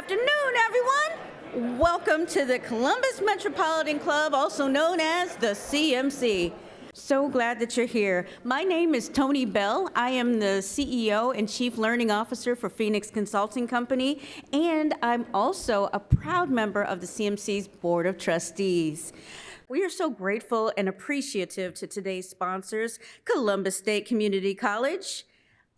afternoon, everyone. Welcome to the Columbus Metropolitan Club, also known as the CMC. So glad that you're here. My name is Tony Bell. I am the CEO and Chief Learning Officer for Phoenix Consulting Company, and I'm also a proud member of the CMC's Board of Trustees. We are so grateful and appreciative to today's sponsors, Columbus State Community College,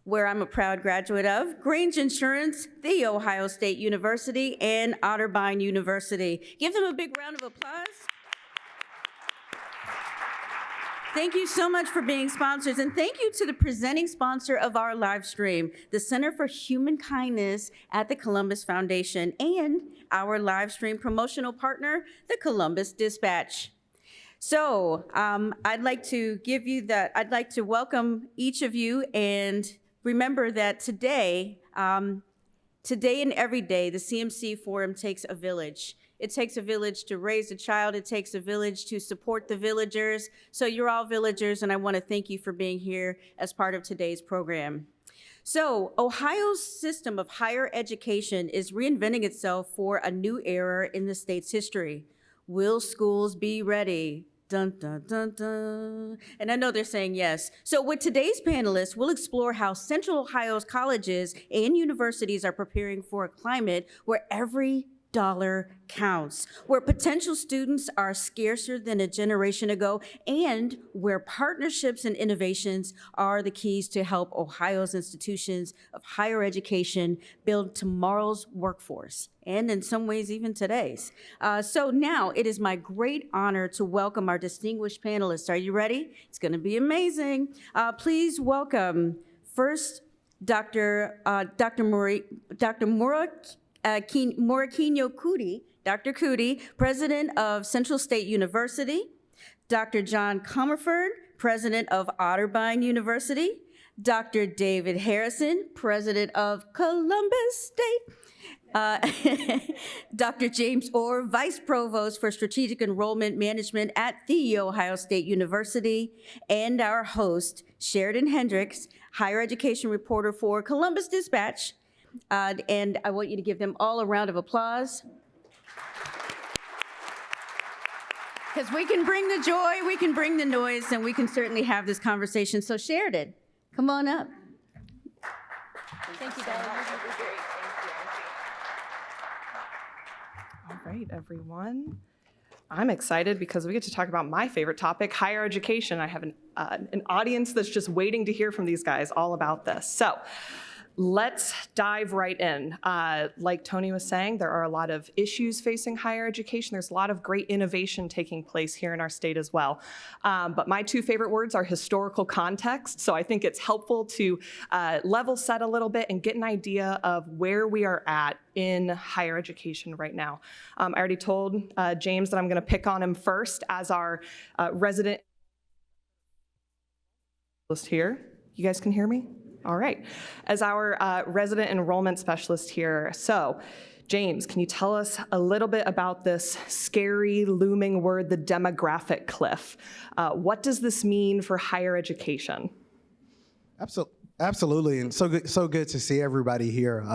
where I'm a proud graduate of, Grange Insurance, The Ohio State University, and Otterbein University. Give them a big round of applause. Thank you so much for being sponsors, and thank you to the presenting sponsor of our live stream, the Center for Human Kindness at the Columbus Foundation, and our live stream promotional partner, the Columbus Dispatch. So I'd like to welcome each of you, and remember that today and every day, the CMC Forum takes a village. It takes a village to raise a child. It takes a village to support the villagers. So you're all villagers, and I want to thank you for being here as part of today's program. So Ohio's system of higher education is reinventing itself for a new era in the state's history. Will schools be ready? Dun, dun, dun, dun. And I know they're saying yes. So with today's panelists, we'll explore how Central Ohio's colleges and universities are preparing for a climate where every dollar counts, where potential students are scarcer than a generation ago, and where partnerships and innovations are the keys to help Ohio's institutions of higher education build tomorrow's workforce, and in some ways even today's. So now it is my great honor to welcome our distinguished panelists. Are you ready? It's going to be amazing. Please welcome first Dr. Morakinyo Kuti, Dr. Kuti, President of Central State University, Dr. John Comerford, President of Otterbein University, Dr. David Harrison, President of Columbus State, Dr. James Orr, Vice Provost for Strategic Enrollment Management at The Ohio State University, and our host, Sheridan Hendricks, Higher Education Reporter for Columbus Dispatch. And I want you to give them all a round of applause. Because we can bring the joy, we can bring the noise, and we can certainly have this conversation. So Sheridan, come on up. Thank you, guys. All right, everyone. I'm excited because we get to talk about my favorite topic, higher education. I have an audience that's just waiting to hear from these guys all about this. So let's dive right in. Like Tony was saying, there are a lot of issues facing higher education. There's a lot of great innovation taking place here in our state as well. But my two favorite words are historical context. So I think it's helpful to level set a little bit and get an idea of where we are at in higher education right now. I already told James that I'm going to pick on him first as our resident here. You guys can hear me? All right. As our resident enrollment specialist here, so James, can you tell us a little bit about this scary, looming word, the demographic cliff? What does this mean for higher education? Absolutely, and so good to see everybody here.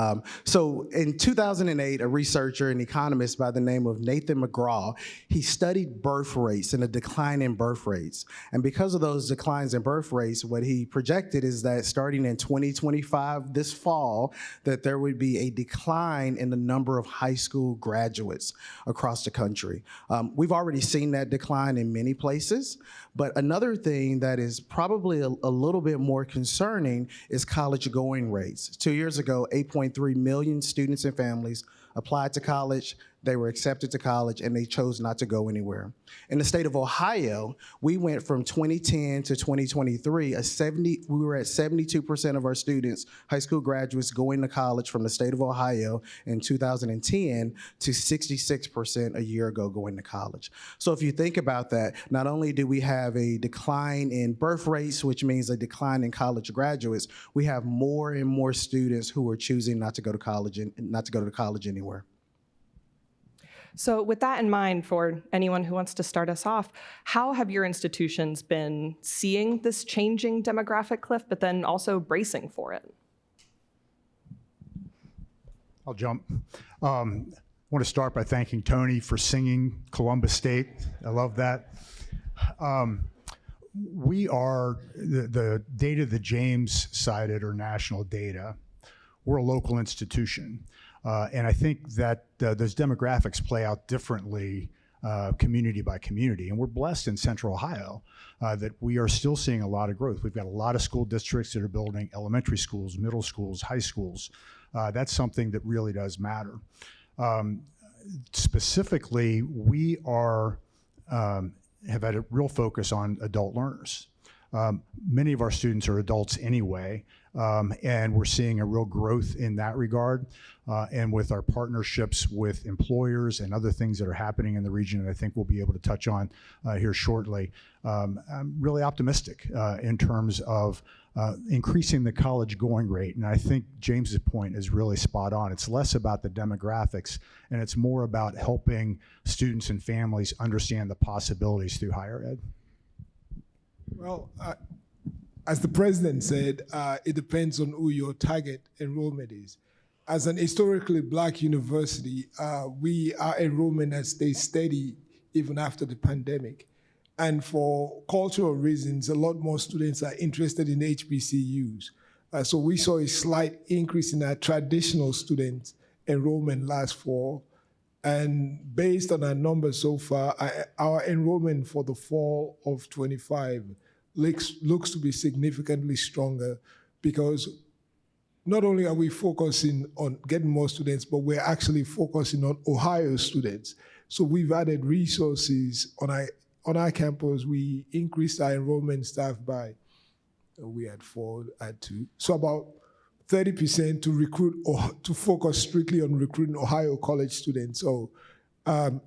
So in 2008, a researcher and economist by the name of Nathan McGraw, he studied birth rates and a decline in birth rates. And because of those declines in birth rates, what he projected is that starting in 2025, this fall, that there would be a decline in the number of high school graduates across the country. We've already seen that decline in many places, but another thing that is probably a little bit more concerning is college going rates. 2 years ago, 8.3 million students and families applied to college, they were accepted to college, and they chose not to go anywhere. In the state of Ohio, we went from 2010 to 2023, we were at 72% of our students, high school graduates, going to college from the state of Ohio in 2010 to 66% a year ago going to college. So if you think about that, not only do we have a decline in birth rates, which means a decline in college graduates, we have more and more students who are choosing not to go to college and not to go to college anywhere. So with that in mind, for anyone who wants to start us off, how have your institutions been seeing this changing demographic cliff, but then also bracing for it? I'll jump. I want to start by thanking Tony for singing Columbus State. I love that. We are, the data that James cited are national data. We're a local institution. And I think that those demographics play out differently community by community. And we're blessed in Central Ohio that we are still seeing a lot of growth. We've got a lot of school districts that are building elementary schools, middle schools, high schools. That's something that really does matter. Specifically, we are have had a real focus on adult learners. Many of our students are adults anyway, and we're seeing a real growth in that regard. And with our partnerships with employers and other things that are happening in the region that I think we'll be able to touch on here shortly, I'm really optimistic in terms of increasing the college going rate. And I think James's point is really spot on. It's less about the demographics and it's more about helping students and families understand the possibilities through higher ed. Well, as the president said, it depends on who your target enrollment is. As an historically Black university, our enrollment has stayed steady even after the pandemic. And for cultural reasons, a lot more students are interested in HBCUs. So we saw a slight increase in our traditional student enrollment last fall. And based on our numbers so far, our enrollment for the fall of 25 looks to be significantly stronger, because not only are we focusing on getting more students, but we're actually focusing on Ohio students. So we've added resources on our campus. We increased our enrollment staff by, we had 4, had 2. So about 30% to recruit or to focus strictly on recruiting Ohio college students. So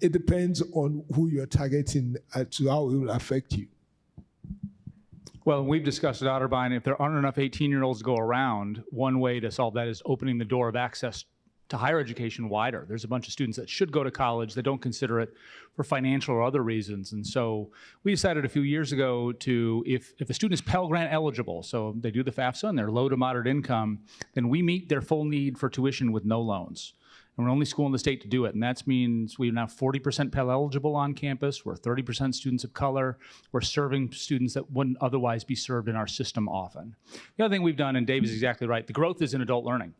it depends on who you're targeting to how it will affect you. Well, we've discussed at Otterbein, if there aren't enough 18-year-olds to go around, one way to solve that is opening the door of access to higher education wider. There's a bunch of students that should go to college that don't consider it for financial or other reasons. And so we decided a few years ago to, if a student is Pell Grant eligible, so they do the FAFSA and they're low to moderate income, then we meet their full need for tuition with no loans. And we're the only school in the state to do it. And that means we're now 40% Pell eligible on campus. We're 30% students of color. We're serving students that wouldn't otherwise be served in our system often. The other thing we've done, and Dave is exactly right, the growth is in adult learning.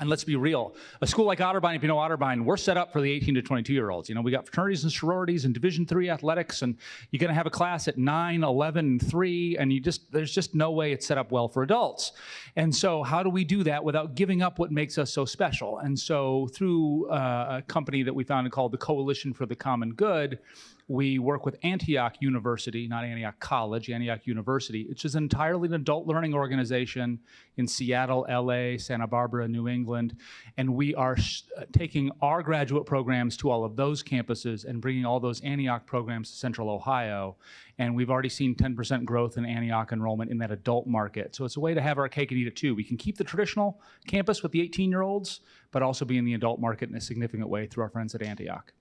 And let's be real, a school like Otterbein, if you know Otterbein, we're set up for the 18 to 22-year-olds. You know, we got fraternities and sororities and Division III athletics, and you're gonna have a class at 9, 11, and 3, and there's just no way it's set up well for adults. And so how do we do that without giving up what makes us so special? And so through a company that we founded called the Coalition for the Common Good, we work with Antioch University, not Antioch College, Antioch University, which is entirely an adult learning organization in Seattle, LA, Santa Barbara, New England. And we are taking our graduate programs to all of those campuses and bringing all those Antioch programs to Central Ohio. And we've already seen 10% growth in Antioch enrollment in that adult market. So it's a way to have our cake and eat it too. We can keep the traditional campus with the 18-year-olds, but also be in the adult market in a significant way through our friends at Antioch.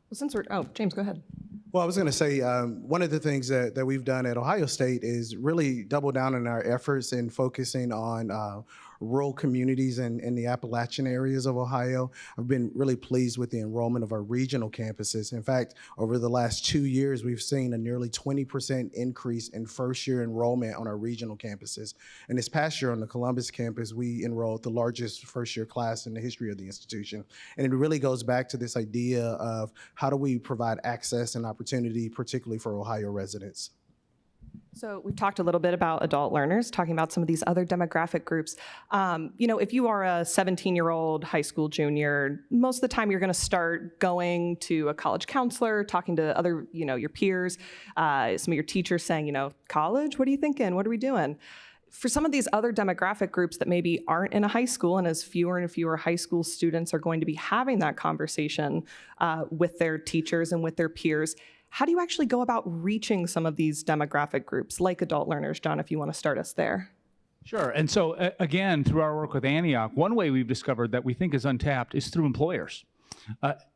Well, since we're, James, go ahead. Well, I was going to say, one of the things that we've done at Ohio State is really double down on our efforts in focusing on rural communities in the Appalachian areas of Ohio. I've been really pleased with the enrollment of our regional campuses. In fact, over the last 2 years, we've seen a nearly 20% increase in first-year enrollment on our regional campuses. And this past year on the Columbus campus, we enrolled the largest first-year class in the history of the institution. And it really goes back to this idea of how do we provide access and opportunity, particularly for Ohio residents. So we've talked a little bit about adult learners, talking about some of these other demographic groups. You know, if you are a 17-year-old high school junior, most of the time you're going to start going to a college counselor, talking to other, you know, your peers, some of your teachers saying, you know, college, what are you thinking? What are we doing? For some of these other demographic groups that maybe aren't in a high school, and as fewer and fewer high school students are going to be having that conversation with their teachers and with their peers, how do you actually go about reaching some of these demographic groups like adult learners? John, if you want to start us there. Sure. And so again, through our work with Antioch, one way we've discovered that we think is untapped is through employers.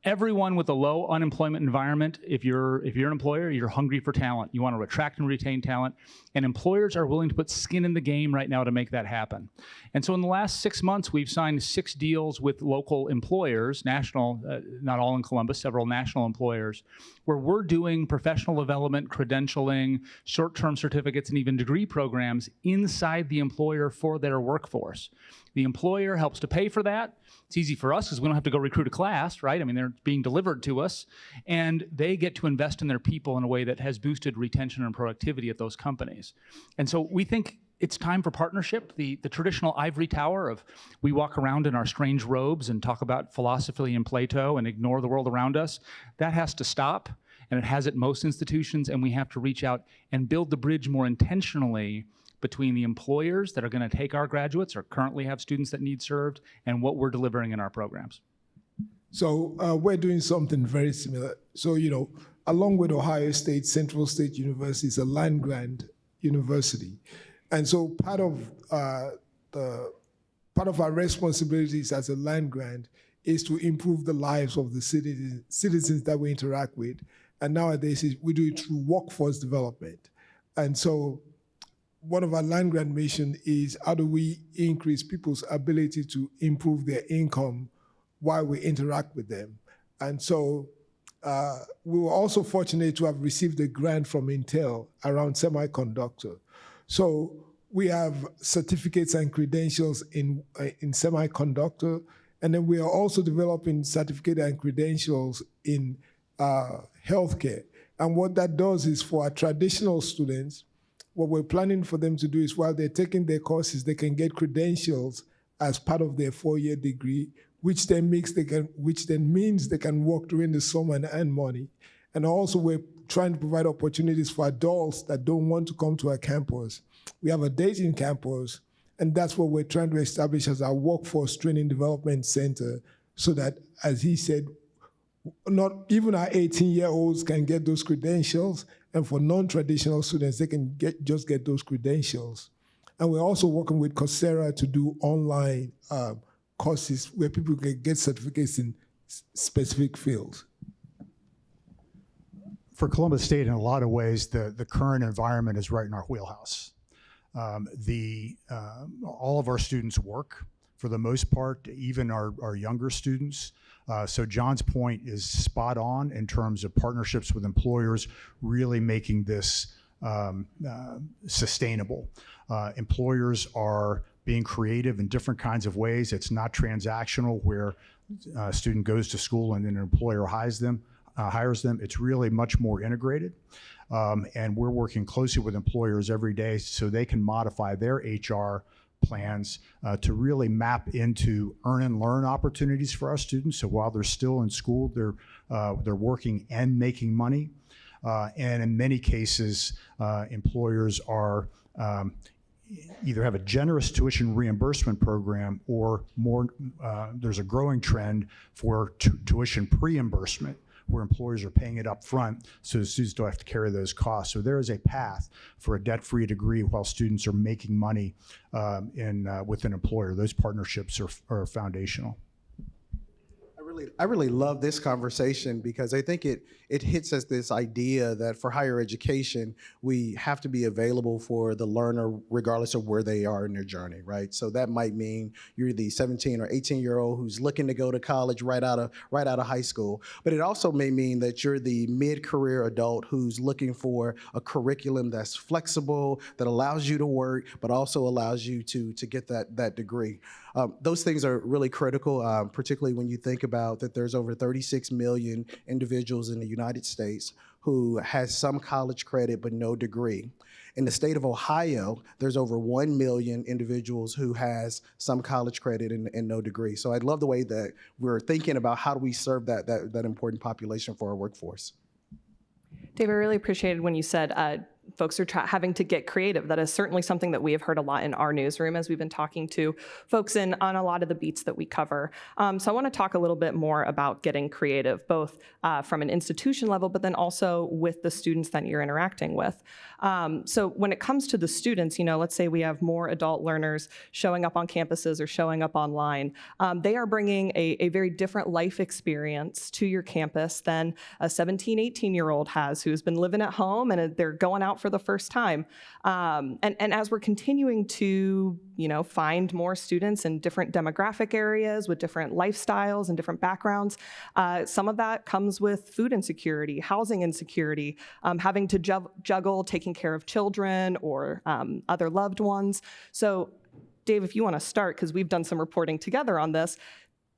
Everyone with a low unemployment environment, if you're an employer, you're hungry for talent. You want to attract and retain talent, and employers are willing to put skin in the game right now to make that happen. And so in the last 6 months, we've signed 6 deals with local employers, national, not all in Columbus, several national employers, where we're doing professional development, credentialing, short-term certificates, and even degree programs inside the employer for their workforce. The employer helps to pay for that. It's easy for us because we don't have to go recruit a class, right? I mean, they're being delivered to us, and they get to invest in their people in a way that has boosted retention and productivity at those companies. And so we think it's time for partnership. The traditional ivory tower of we walk around in our strange robes and talk about philosophy and Plato and ignore the world around us, that has to stop, and it has at most institutions, and we have to reach out and build the bridge more intentionally between the employers that are going to take our graduates or currently have students that need served and what we're delivering in our programs. So we're doing something very similar. So, along with Ohio State, Central State University is a land-grant university. And so part of our responsibilities as a land grant is to improve the lives of the citizens that we interact with. And nowadays, we do it through workforce development. And so one of our land grant mission is how do we increase people's ability to improve their income while we interact with them. And so we were also fortunate to have received a grant from Intel around semiconductor. So we have certificates and credentials in semiconductor, and then we are also developing certificate and credentials in healthcare. And what that does is for our traditional students, what we're planning for them to do is while they're taking their courses, they can get credentials as part of their 4-year degree, which then means they can work during the summer and earn money. And also we're trying to provide opportunities for adults that don't want to come to our campus. We have a dating campus, and that's what we're trying to establish as our workforce training development center so that, as he said, not even our 18-year-olds can get those credentials, and for non-traditional students, they can just get those credentials. And we're also working with Coursera to do online courses where people can get certificates in specific fields. For Columbus State, in a lot of ways, the current environment is right in our wheelhouse. All of our students work, for the most part, even our younger students. So John's point is spot on in terms of partnerships with employers, really making this sustainable. Employers are being creative in different kinds of ways. It's not transactional where a student goes to school and then an employer hires them. It's really much more integrated. And we're working closely with employers every day so they can modify their HR plans to really map into earn and learn opportunities for our students. So while they're still in school, they're working and making money. And in many cases, employers are either have a generous tuition reimbursement program or more, there's a growing trend for tuition pre-reimbursement, where employers are paying it up front so the students don't have to carry those costs. So there is a path for a debt-free degree while students are making money with an employer. Those partnerships are foundational. I really love this conversation because I think it hits us this idea that for higher education, we have to be available for the learner regardless of where they are in their journey, right? So that might mean you're the 17 or 18-year-old who's looking to go to college right out of high school. But it also may mean that you're the mid-career adult who's looking for a curriculum that's flexible, that allows you to work, but also allows you to get that degree. Those things are really critical, particularly when you think about that there's over 36 million individuals in the United States who has some college credit but no degree. In the state of Ohio, there's over 1 million individuals who has some college credit and no degree. So I love the way that we're thinking about how do we serve that important population for our workforce. Dave, I really appreciated when you said folks are having to get creative. That is certainly something that we have heard a lot in our newsroom as we've been talking to folks on a lot of the beats that we cover. So I want to talk a little bit more about getting creative, both from an institution level, but then also with the students that you're interacting with. So when it comes to the students, let's say we have more adult learners showing up on campuses or showing up online. They are bringing a very different life experience to your campus than a 17, 18-year-old has who's been living at home and they're going out for the first time. And as we're continuing to, find more students in different demographic areas with different lifestyles and different backgrounds, some of that comes with food insecurity, housing insecurity, having to juggle taking care of children or other loved ones. So Dave, if you want to start, because we've done some reporting together on this,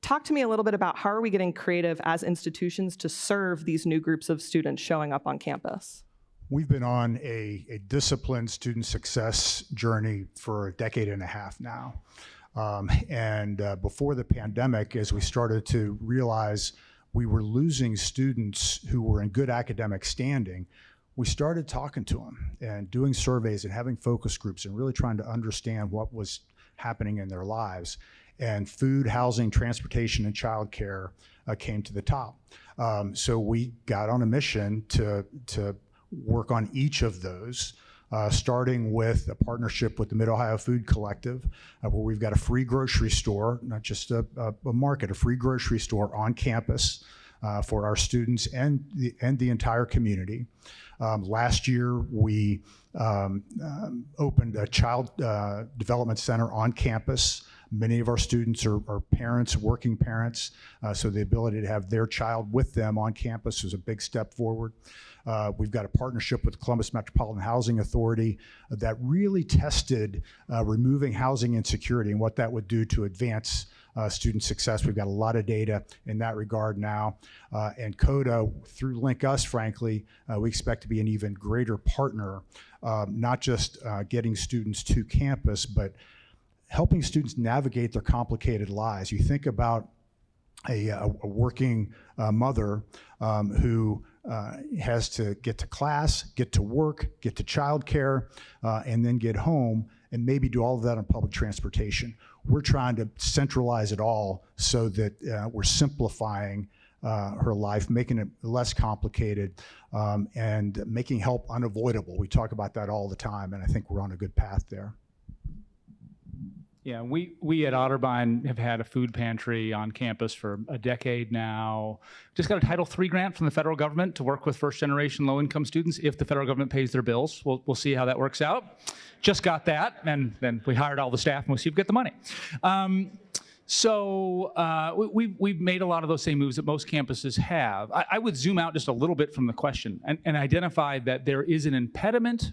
talk to me a little bit about how are we getting creative as institutions to serve these new groups of students showing up on campus? We've been on a disciplined student success journey for a decade and a half now. Before the pandemic, as we started to realize we were losing students who were in good academic standing, we started talking to them and doing surveys and having focus groups and really trying to understand what was happening in their lives. And food, housing, transportation, and childcare came to the top. So we got on a mission to work on each of those, starting with a partnership with the Mid-Ohio Food Collective, where we've got a free grocery store, not just a market, a free grocery store on campus for our students and the entire community. Last year, we opened a child development center on campus. Many of our students are parents, working parents, so the ability to have their child with them on campus is a big step forward. We've got a partnership with the Columbus Metropolitan Housing Authority that really tested removing housing insecurity and what that would do to advance student success. We've got a lot of data in that regard now. And CODA, through Link Us, frankly, we expect to be an even greater partner, not just getting students to campus, but helping students navigate their complicated lives. You think about a working mother who has to get to class, get to work, get to childcare, and then get home and maybe do all of that on public transportation. We're trying to centralize it all so that we're simplifying her life, making it less complicated, and making help unavoidable. We talk about that all the time, and I think we're on a good path there. Yeah, we at Otterbein have had a food pantry on campus for a decade now. Just got a Title III grant from the federal government to work with first-generation low-income students if the federal government pays their bills. We'll see how that works out. Just got that, and then we hired all the staff, and we'll see if we get the money. We've made a lot of those same moves that most campuses have. I would zoom out just a little bit from the question and identify that there is an impediment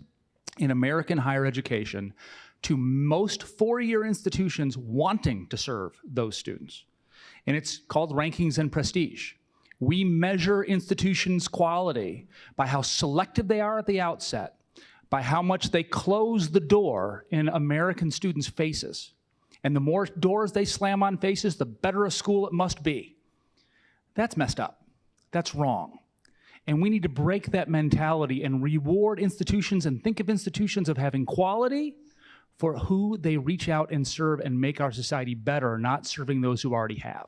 in American higher education to most four-year institutions wanting to serve those students. And it's called rankings and prestige. We measure institutions' quality by how selective they are at the outset, by how much they close the door in American students' faces. And the more doors they slam on faces, the better a school it must be. That's messed up. That's wrong. And we need to break that mentality and reward institutions and think of institutions of having quality for who they reach out and serve and make our society better, not serving those who already have.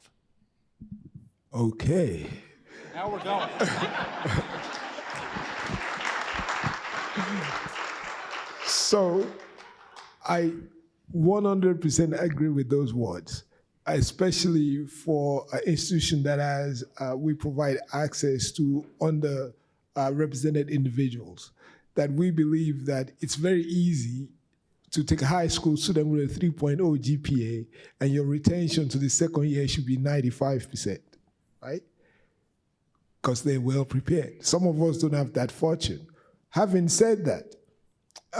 Okay. Now we're going. So I 100% agree with those words, especially for an institution that has, we provide access to underrepresented individuals, that we believe that it's very easy to take a high school student with a 3.0 GPA and your retention to the second year should be 95%, right? Because they're well prepared. Some of us don't have that fortune. Having said that,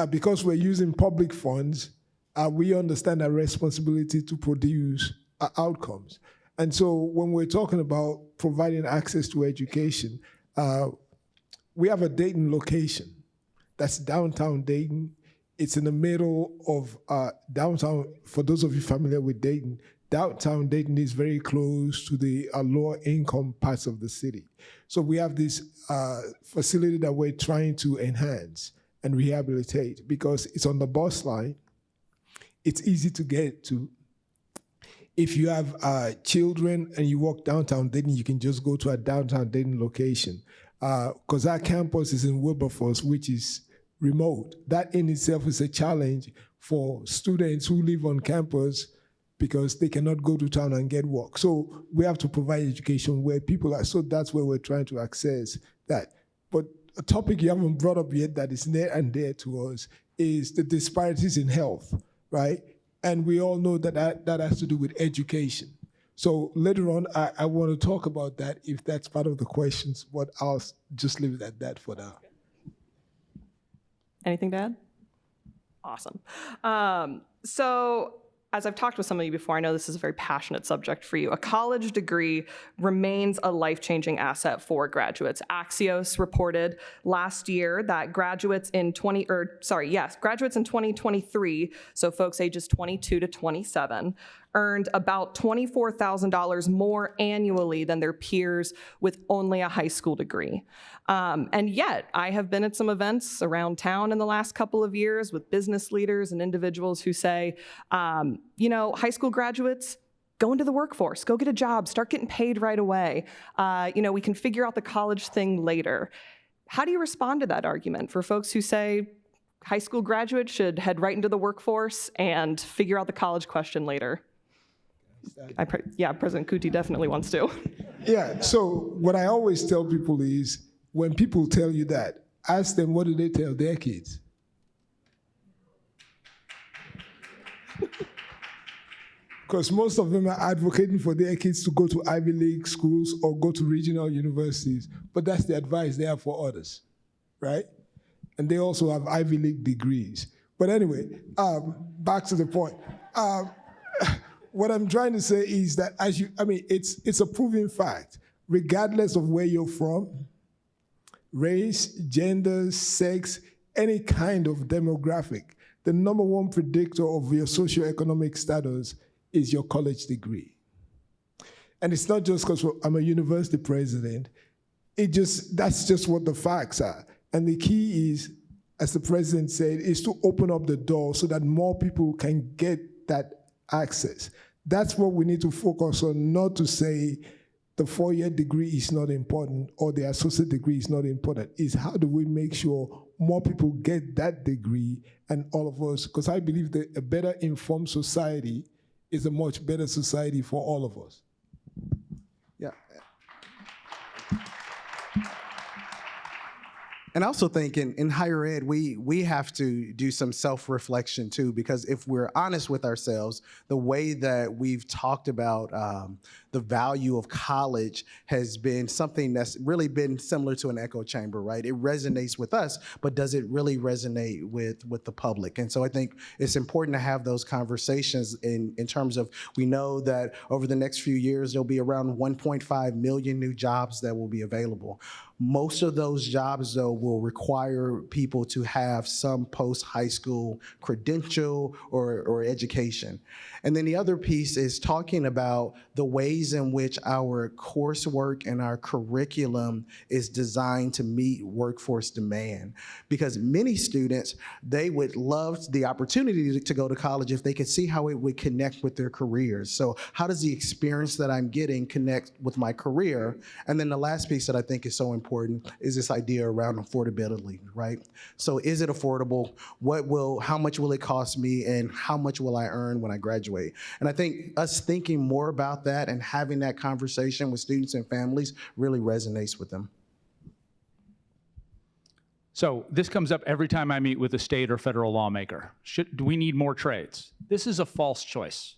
because we're using public funds, we understand our responsibility to produce outcomes. And so when we're talking about providing access to education, we have a Dayton location. That's downtown Dayton. It's in the middle of downtown. For those of you familiar with Dayton, downtown Dayton is very close to the lower income parts of the city. So we have this facility that we're trying to enhance. and rehabilitate because it's on the bus line. It's easy to get to. If you have children and you walk downtown Dayton, you can just go to a downtown Dayton location. Because our campus is in Wilberforce, which is remote. That in itself is a challenge for students who live on campus because they cannot go to town and get work. So we have to provide education where people are. So that's where we're trying to access that. But a topic you haven't brought up yet that is near and dear to us is the disparities in health, right? And we all know that that has to do with education. So later on, I want to talk about that if that's part of the questions, but I'll just leave it at that for now. Anything to add? Awesome. So as I've talked with some of you before, I know this is a very passionate subject for you. A college degree remains a life-changing asset for graduates. Axios reported last year that graduates in 2023, so folks ages 22 to 27, earned about $24,000 more annually than their peers with only a high school degree. And yet, I have been at some events around town in the last couple of years with business leaders and individuals who say, you know, high school graduates, go into the workforce, go get a job, start getting paid right away. You know, we can figure out the college thing later. How do you respond to that argument for folks who say high school graduates should head right into the workforce and figure out the college question later? Yeah, President Kuti definitely wants to. Yeah, so what I always tell people is, when people tell you that, ask them what do they tell their kids? Because most of them are advocating for their kids to go to Ivy League schools or go to regional universities, but that's the advice they have for others, right? And they also have Ivy League degrees. But anyway, back to the point. What I'm trying to say is that it's a proven fact, regardless of where you're from, race, gender, sex, any kind of demographic, the number one predictor of your socioeconomic status is your college degree. And it's not just because I'm a university president, that's just what the facts are. And the key is, as the president said, is to open up the door so that more people can get that access. That's what we need to focus on, not to say the 4-year degree is not important or the associate degree is not important. Is how do we make sure more people get that degree, and all of us, because I believe that a better informed society is a much better society for all of us. Yeah. And I also think in higher ed, we have to do some self-reflection too, because if we're honest with ourselves, the way that we've talked about the value of college has been something that's really been similar to an echo chamber, right? It resonates with us, but does it really resonate with the public? And so I think it's important to have those conversations in terms of, we know that over the next few years, there'll be around 1.5 million new jobs that will be available. Most of those jobs, though, will require people to have some post-high school credential or education. And then the other piece is talking about the ways in which our coursework and our curriculum is designed to meet workforce demand. Because many students, they would love the opportunity to go to college if they could see how it would connect with their careers. So how does the experience that I'm getting connect with my career? And then the last piece that I think is so important is this idea around affordability, right? So is it affordable? How much will it cost me, and how much will I earn when I graduate? And I think us thinking more about that and having that conversation with students and families really resonates with them. So this comes up every time I meet with a state or federal lawmaker. Do we need more trades? This is a false choice.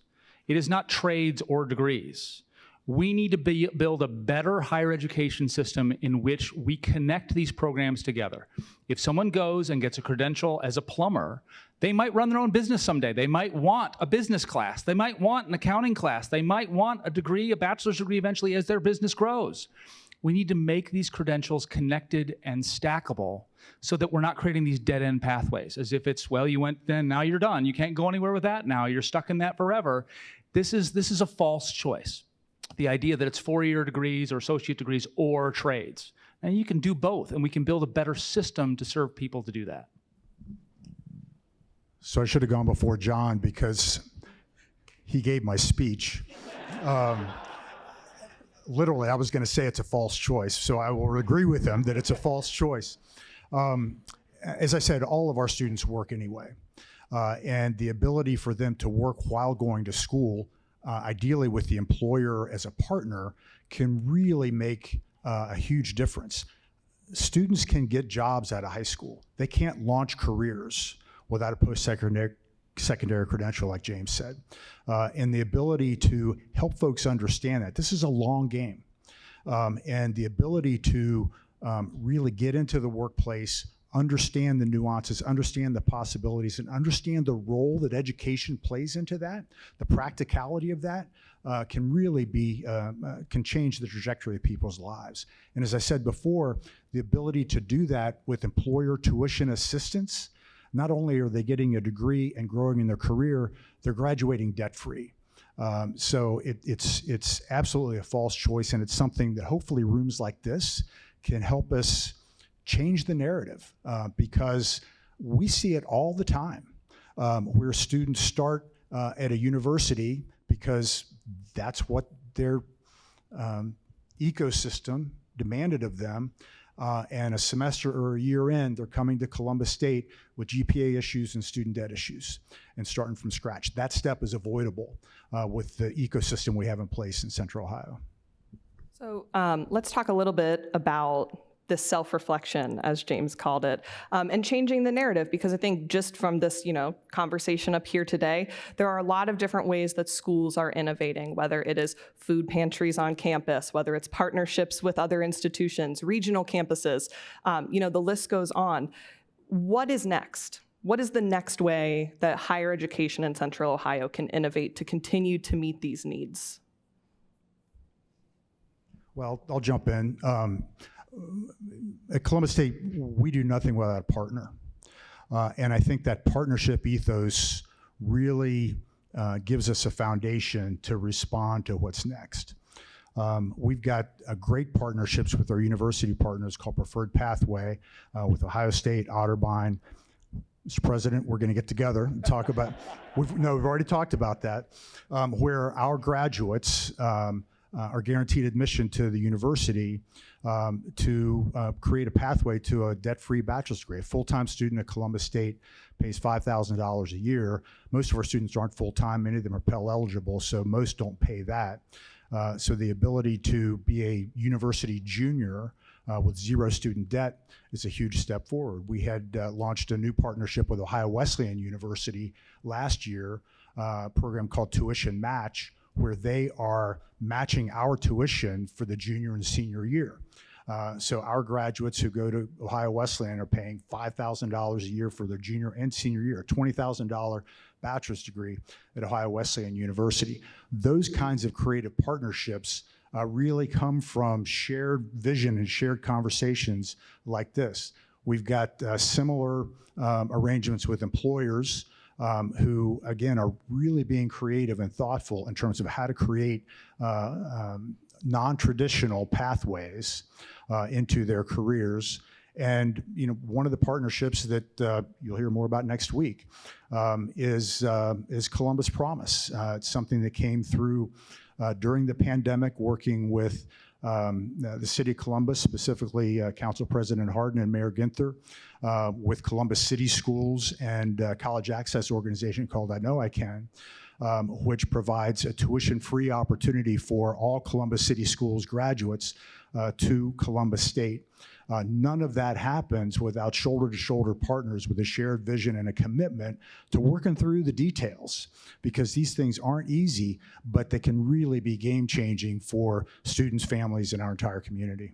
It is not trades or degrees. We need to build a better higher education system in which we connect these programs together. If someone goes and gets a credential as a plumber, they might run their own business someday. They might want a business class. They might want an accounting class. They might want a degree, a bachelor's degree eventually as their business grows. We need to make these credentials connected and stackable so that we're not creating these dead-end pathways, as if it's, well, you went then, now you're done. You can't go anywhere with that now. You're stuck in that forever. This is a false choice. The idea that it's 4-year degrees or associate degrees or trades. And you can do both, and we can build a better system to serve people to do that. So I should have gone before John because he gave my speech. Literally, I was going to say it's a false choice, so I will agree with him that it's a false choice. As I said, all of our students work anyway, and the ability for them to work while going to school, ideally with the employer as a partner, can really make a huge difference. Students can get jobs out of high school. They can't launch careers without a post-secondary credential, like James said. And the ability to help folks understand that this is a long game. And the ability to really get into the workplace, understand the nuances, understand the possibilities, and understand the role that education plays into that, the practicality of that, can really be, can change the trajectory of people's lives. And as I said before, the ability to do that with employer tuition assistance, not only are they getting a degree and growing in their career, they're graduating debt-free. So it's absolutely a false choice, and it's something that hopefully rooms like this can help us change the narrative, because we see it all the time, where students start at a university because that's what their ecosystem demanded of them, and a semester or a year in, they're coming to Columbus State with GPA issues and student debt issues and starting from scratch. That step is avoidable with the ecosystem we have in place in Central Ohio. So let's talk a little bit about this self-reflection, as James called it, and changing the narrative, because I think just from this, conversation up here today, there are a lot of different ways that schools are innovating, whether it is food pantries on campus, whether it's partnerships with other institutions, regional campuses, the list goes on. What is next? What is the next way that higher education in Central Ohio can innovate to continue to meet these needs? Well, I'll jump in. At Columbus State, we do nothing without a partner. And I think that partnership ethos really gives us a foundation to respond to what's next. We've got great partnerships with our university partners called Preferred Pathway with Ohio State, Otterbein. Mr. President, we're going to get together and talk about, we've already talked about that, where our graduates are guaranteed admission to the university to create a pathway to a debt-free bachelor's degree. A full-time student at Columbus State pays $5,000 a year. Most of our students aren't full-time. Many of them are Pell eligible, so most don't pay that. So the ability to be a university junior with zero student debt is a huge step forward. We had launched a new partnership with Ohio Wesleyan University last year, a program called Tuition Match, where they are matching our tuition for the junior and senior year. So our graduates who go to Ohio Wesleyan are paying $5,000 a year for their junior and senior year, a $20,000 bachelor's degree at Ohio Wesleyan University. Those kinds of creative partnerships really come from shared vision and shared conversations like this. We've got similar arrangements with employers who, again, are really being creative and thoughtful in terms of how to create non-traditional pathways into their careers. And one of the partnerships that you'll hear more about next week is Columbus Promise. It's something that came through during the pandemic, working with the City of Columbus, specifically Council President Hardin and Mayor Ginther, with Columbus City Schools and a college access organization called I Know I Can, which provides a tuition-free opportunity for all Columbus City Schools graduates to Columbus State. None of that happens without shoulder-to-shoulder partners with a shared vision and a commitment to working through the details, because these things aren't easy, but they can really be game-changing for students, families, and our entire community.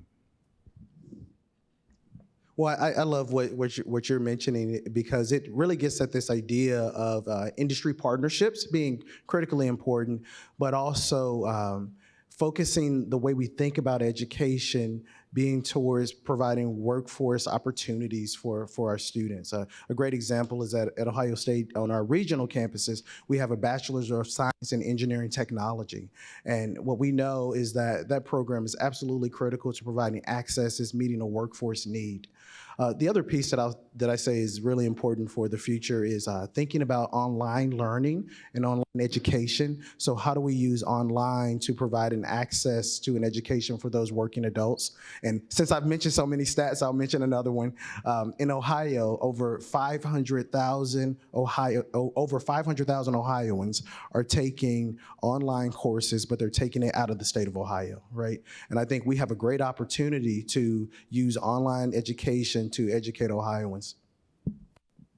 Well, I love what you're mentioning, because it really gets at this idea of industry partnerships being critically important, but also focusing the way we think about education being towards providing workforce opportunities for our students. A great example is that at Ohio State, on our regional campuses, we have a Bachelor's of Science in Engineering Technology. And what we know is that that program is absolutely critical to providing access, is meeting a workforce need. The other piece that I say is really important for the future is thinking about online learning and online education. So how do we use online to provide an access to an education for those working adults? And since I've mentioned so many stats, I'll mention another one. In Ohio, over 500,000 Ohioans are taking online courses, but they're taking it out of the state of Ohio, right? And I think we have a great opportunity to use online education to educate Ohioans.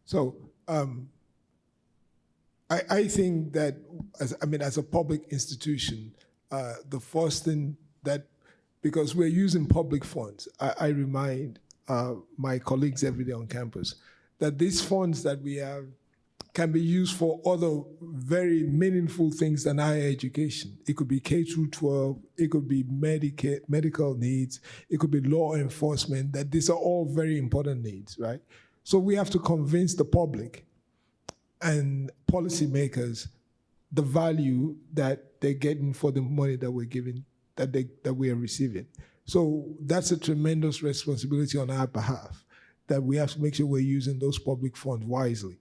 So I think that, as a public institution, the first thing that, because we're using public funds, I remind my colleagues every day on campus that these funds that we have can be used for other very meaningful things than higher education. It could be K through 12, it could be medical needs, it could be law enforcement, that these are all very important needs, right? So we have to convince the public and policymakers the value that they're getting for the money that we're giving, that we are receiving. So that's a tremendous responsibility on our behalf, that we have to make sure we're using those public funds wisely.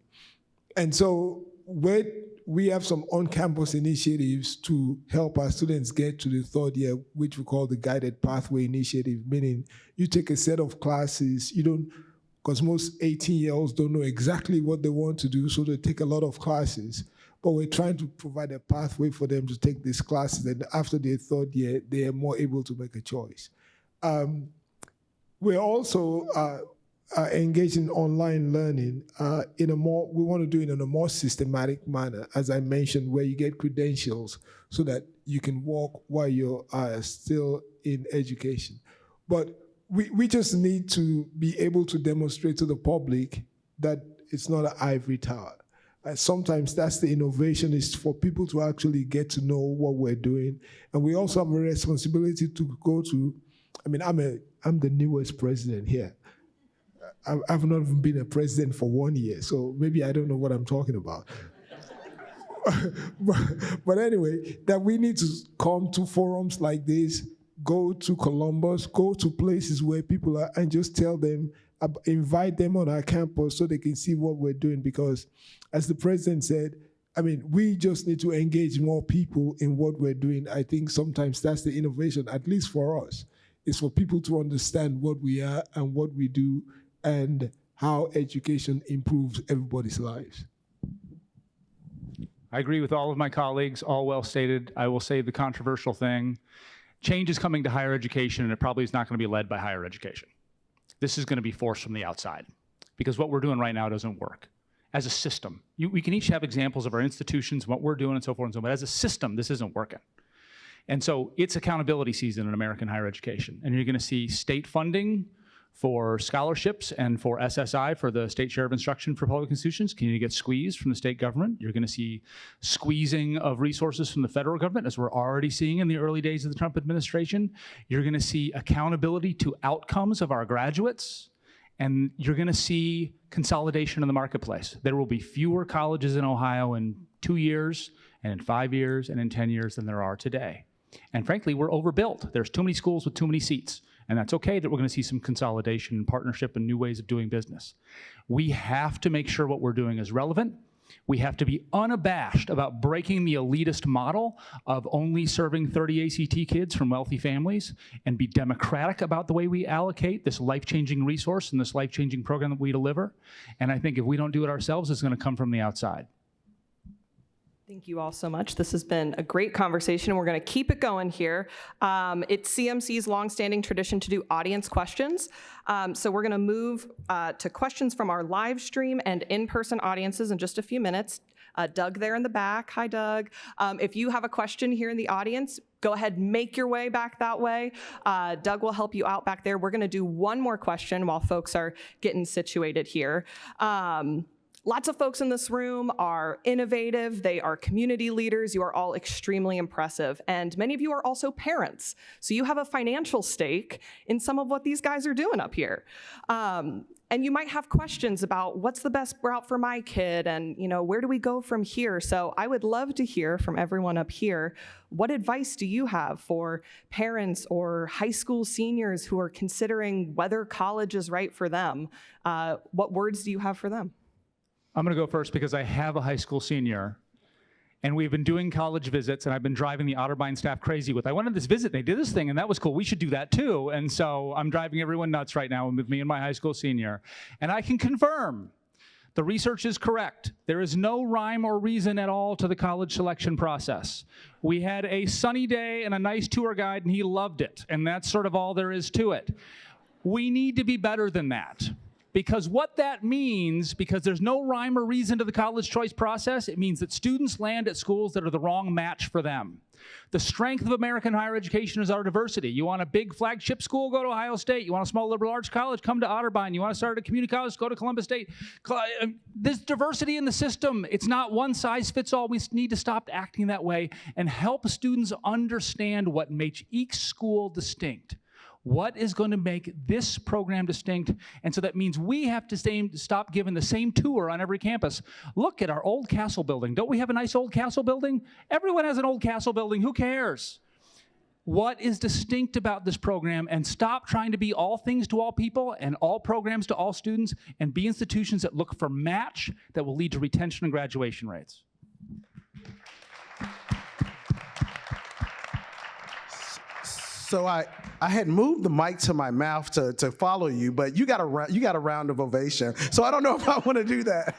And so we have some on-campus initiatives to help our students get to the third year, which we call the Guided Pathway Initiative, meaning you take a set of classes, because most 18-year-olds don't know exactly what they want to do, so they take a lot of classes. But we're trying to provide a pathway for them to take these classes, and after their third year, they are more able to make a choice. We're also engaged in online learning we want to do it in a more systematic manner, as I mentioned, where you get credentials so that you can work while you're still in education. But we just need to be able to demonstrate to the public that it's not an ivory tower. Sometimes that's the innovation, is for people to actually get to know what we're doing. And we also have a responsibility to go to, I'm the newest president here. I've not even been a president for 1 year, so maybe I don't know what I'm talking about. but anyway, that we need to come to forums like this, go to Columbus, go to places where people are, and just tell them, invite them on our campus so they can see what we're doing. Because as the president said, we just need to engage more people in what we're doing. I think sometimes that's the innovation, at least for us, is for people to understand what we are and what we do and how education improves everybody's lives. I agree with all of my colleagues, all well stated. I will say the controversial thing, change is coming to higher education, and it probably is not going to be led by higher education. This is going to be forced from the outside, because what we're doing right now doesn't work. As a system, we can each have examples of our institutions, what we're doing and so forth and so on, but as a system, this isn't working. And so it's accountability season in American higher education, and you're going to see state funding for scholarships and for SSI, for the State Share of Instruction for public institutions, continue to get squeezed from the state government. You're going to see squeezing of resources from the federal government, as we're already seeing in the early days of the Trump administration. You're going to see accountability to outcomes of our graduates, and you're going to see consolidation in the marketplace. There will be fewer colleges in Ohio in 2 years, and in 5 years, and in 10 years than there are today. And frankly, we're overbuilt. There's too many schools with too many seats. And that's okay that we're going to see some consolidation and partnership and new ways of doing business. We have to make sure what we're doing is relevant. We have to be unabashed about breaking the elitist model of only serving 30 ACT kids from wealthy families, and be democratic about the way we allocate this life-changing resource and this life-changing program that we deliver. And I think if we don't do it ourselves, it's going to come from the outside. Thank you all so much. This has been a great conversation, and we're going to keep it going here. It's CMC's longstanding tradition to do audience questions. So we're going to move to questions from our live stream and in-person audiences in just a few minutes. Doug there in the back. Hi, Doug. If you have a question here in the audience, go ahead, make your way back that way. Doug will help you out back there. We're going to do one more question while folks are getting situated here. Lots of folks in this room are innovative. They are community leaders. You are all extremely impressive. And many of you are also parents. So you have a financial stake in some of what these guys are doing up here. And you might have questions about what's the best route for my kid and, where do we go from here? So I would love to hear from everyone up here, what advice do you have for parents or high school seniors who are considering whether college is right for them? What words do you have for them? I'm going to go first because I have a high school senior, and we've been doing college visits, and I've been driving the Otterbein staff crazy with, I went on this visit, and they did this thing, and that was cool. We should do that too. And so I'm driving everyone nuts right now with me and my high school senior. And I can confirm the research is correct. There is no rhyme or reason at all to the college selection process. We had a sunny day and a nice tour guide, and he loved it. And that's sort of all there is to it. We need to be better than that. Because what that means, because there's no rhyme or reason to the college choice process, it means that students land at schools that are the wrong match for them. The strength of American higher education is our diversity. You want a big flagship school, go to Ohio State. You want a small liberal arts college, come to Otterbein. You want to start at a community college, go to Columbus State. There's diversity in the system. It's not one size fits all. We need to stop acting that way and help students understand what makes each school distinct. What is going to make this program distinct? And so that means we have to stop giving the same tour on every campus. Look at our old castle building. Don't we have a nice old castle building? Everyone has an old castle building. Who cares? What is distinct about this program? And stop trying to be all things to all people and all programs to all students, and be institutions that look for match that will lead to retention and graduation rates. So I had moved the mic to my mouth to follow you, but you got a round of ovation. So I don't know if I want to do that.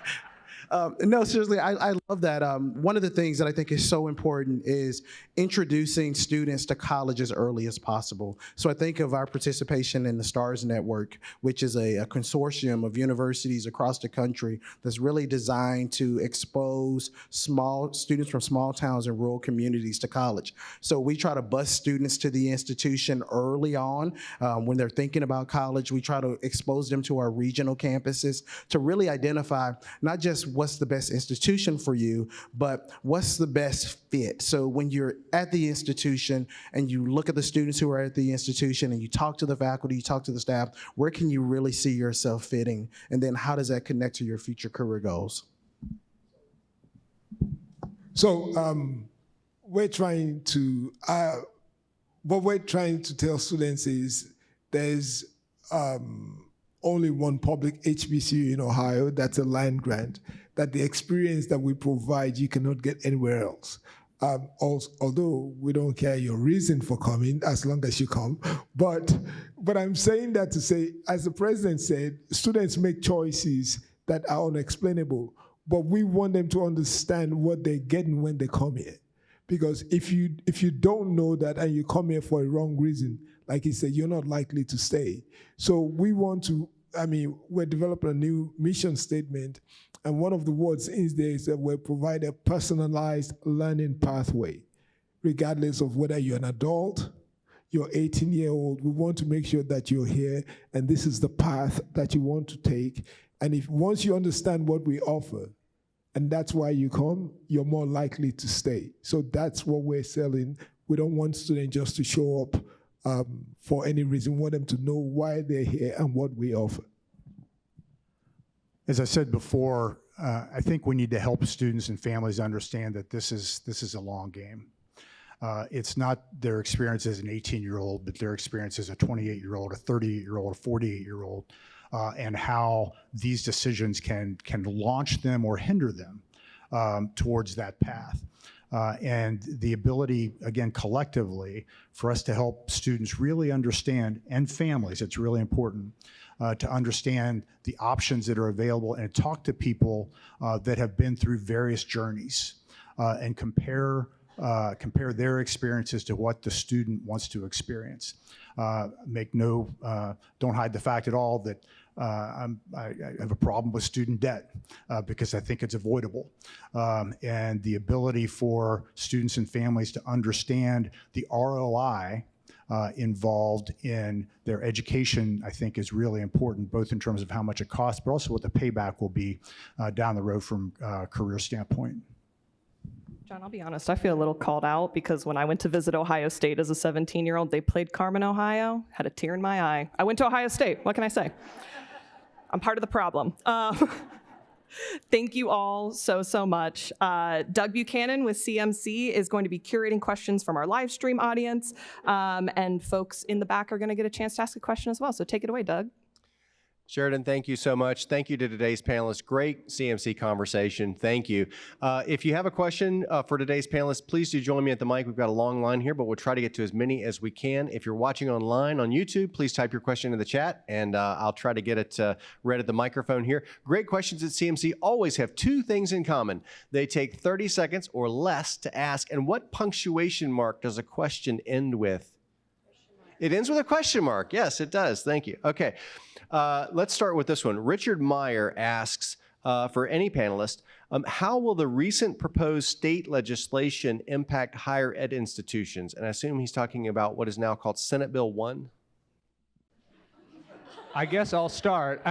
No, seriously, I love that. One of the things that I think is so important is introducing students to college as early as possible. So I think of our participation in the STARS Network, which is a consortium of universities across the country that's really designed to expose students from small towns and rural communities to college. So we try to bus students to the institution early on. When they're thinking about college, we try to expose them to our regional campuses to really identify not just what's the best institution for you, but what's the best fit. So when you're at the institution and you look at the students who are at the institution and you talk to the faculty, you talk to the staff, where can you really see yourself fitting? And then how does that connect to your future career goals? So we're trying to, what we're trying to tell students is there's only one public HBCU in Ohio, that's a land grant, that the experience that we provide you cannot get anywhere else. Although we don't care your reason for coming, as long as you come. But I'm saying that to say, as the president said, students make choices that are unexplainable, but we want them to understand what they're getting when they come here. Because if you don't know that and you come here for a wrong reason, like he said, you're not likely to stay. So we want to, we're developing a new mission statement, and one of the words is there is that we provide a personalized learning pathway, regardless of whether you're an adult, you're 18-year-old, we want to make sure that you're here, and this is the path that you want to take. And if once you understand what we offer, and that's why you come, you're more likely to stay. So that's what we're selling. We don't want students just to show up for any reason. We want them to know why they're here and what we offer. As I said before, I think we need to help students and families understand that this is a long game. It's not their experience as an 18-year-old, but their experience as a 28-year-old, a 38-year-old, a 48-year-old, and how these decisions can launch them or hinder them towards that path. And the ability, again, collectively, for us to help students really understand, and families, it's really important, to understand the options that are available and talk to people that have been through various journeys and compare their experiences to what the student wants to experience. Don't hide the fact at all that I have a problem with student debt because I think it's avoidable. And the ability for students and families to understand the ROI involved in their education, I think, is really important, both in terms of how much it costs, but also what the payback will be down the road from a career standpoint. John, I'll be honest, I feel a little called out because when I went to visit Ohio State as a 17-year-old, they played Carmen, Ohio, had a tear in my eye. I went to Ohio State, what can I say? I'm part of the problem. Thank you all so much. Doug Buchanan with CMC is going to be curating questions from our live stream audience, and folks in the back are going to get a chance to ask a question as well. So take it away, Doug. Sheridan, thank you so much. Thank you to today's panelists. Great CMC conversation. Thank you. If you have a question for today's panelists, please do join me at the mic. We've got a long line here, but we'll try to get to as many as we can. If you're watching online on YouTube, please type your question in the chat, and I'll try to get it read at the microphone here. Great questions at CMC always have two things in common. They take 30 seconds or less to ask. And what punctuation mark does a question end with? It ends with a question mark. Yes, it does. Thank you. Okay. Let's start with this one. Richard Meyer asks, for any panelist, how will the recent proposed state legislation impact higher ed institutions? And I assume he's talking about what is now called Senate Bill 1. I guess I'll start.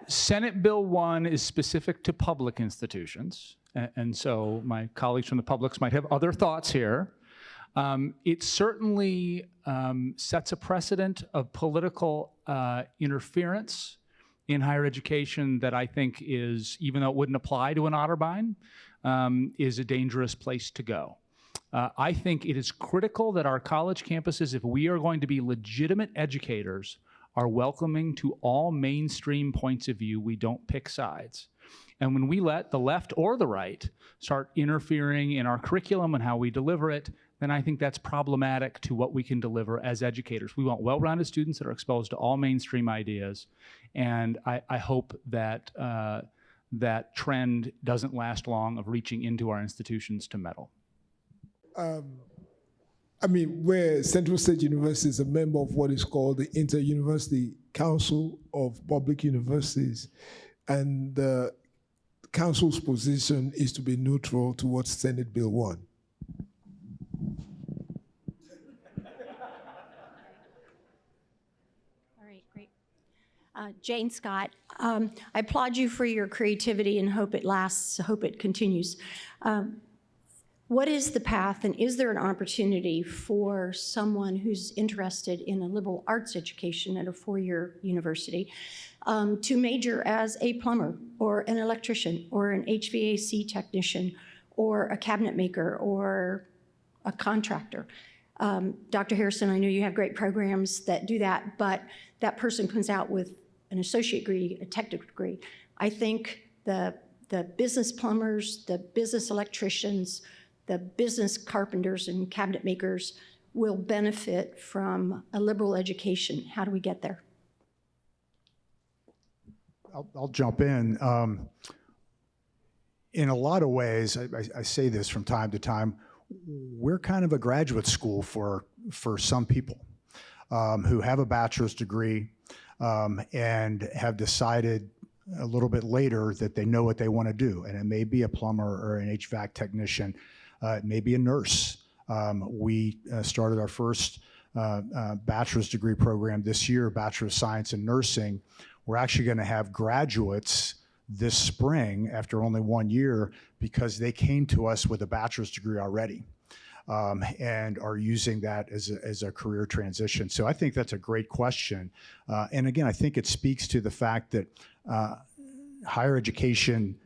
Senate Bill 1 is specific to public institutions, and so my colleagues from the publics might have other thoughts here. It certainly sets a precedent of political interference in higher education that I think is, even though it wouldn't apply to an Otterbein, is a dangerous place to go. I think it is critical that our college campuses, if we are going to be legitimate educators, are welcoming to all mainstream points of view. We don't pick sides. And when we let the left or the right start interfering in our curriculum and how we deliver it, then I think that's problematic to what we can deliver as educators. We want well-rounded students that are exposed to all mainstream ideas, and I hope that that trend doesn't last long of reaching into our institutions to meddle. I mean, where Central State University is a member of what is called the Inter-University Council of Public Universities, and the council's position is to be neutral towards Senate Bill 1. All right, great. Jane Scott, I applaud you for your creativity and hope it lasts, hope it continues. What is the path, and is there an opportunity for someone who's interested in a liberal arts education at a four-year university to major as a plumber or an electrician or an HVAC technician or a cabinet maker or a contractor? Dr. Harrison, I know you have great programs that do that, but that person comes out with an associate degree, a technical degree. I think the business plumbers, the business electricians, the business carpenters and cabinet makers will benefit from a liberal education. How do we get there? I'll jump in. In a lot of ways, I say this from time to time, we're kind of a graduate school for some people who have a bachelor's degree and have decided a little bit later that they know what they want to do. And it may be a plumber or an HVAC technician. It may be a nurse. We started our first bachelor's degree program this year, Bachelor of Science in Nursing. We're actually going to have graduates this spring after only 1 year because they came to us with a bachelor's degree already and are using that as a career transition. So I think that's a great question. And again, I think it speaks to the fact that higher education